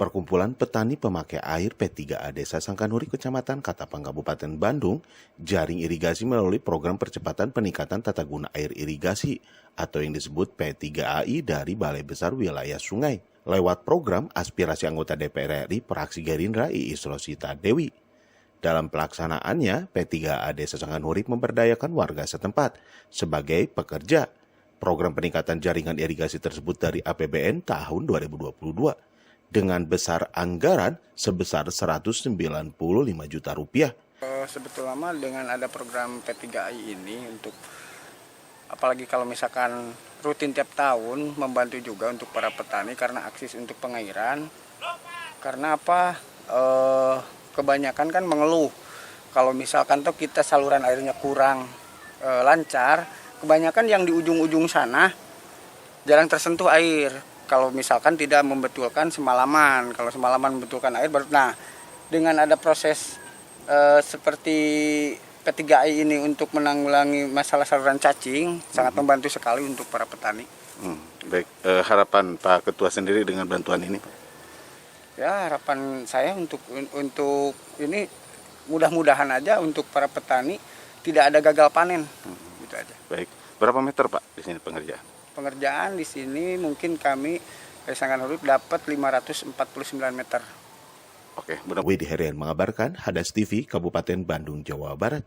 Perkumpulan Petani Pemakai Air P3A Desa Sangkanuri, Kecamatan Katapang, Kabupaten Bandung, jaring irigasi melalui program percepatan peningkatan tata guna air irigasi atau yang disebut P3AI dari Balai Besar Wilayah Sungai, lewat program aspirasi anggota DPR RI Praksi Gerindra Iis Rosita Dewi. Dalam pelaksanaannya, P3A Desa Sangkanuri memberdayakan warga setempat sebagai pekerja. Program peningkatan jaringan irigasi tersebut dari APBN tahun 2022. Dengan besar anggaran sebesar Rp195 juta. Sebetulnya dengan ada program P3AI ini untuk apalagi kalau misalkan rutin tiap tahun membantu juga untuk para petani karena akses untuk pengairan. Karena apa? Kebanyakan kan mengeluh kalau misalkan tuh kita saluran airnya kurang lancar, kebanyakan yang di ujung-ujung sana jarang tersentuh air. Kalau misalkan tidak membetulkan semalaman, kalau semalaman membetulkan air baru. Nah, dengan ada proses seperti P3AI ini untuk menanggulangi masalah saluran cacing, sangat membantu sekali untuk para petani. Baik, harapan Pak Ketua sendiri dengan bantuan ini, Pak? Ya, harapan saya untuk ini mudah-mudahan aja untuk para petani tidak ada gagal panen, gitu aja. Baik, berapa meter Pak di sini pengerjaan? Pengerjaan di sini mungkin kami dari Sangkanuri dapat 549 meter. Oke, Widi Herian mengabarkan, Hadas TV, Kabupaten Bandung, Jawa Barat.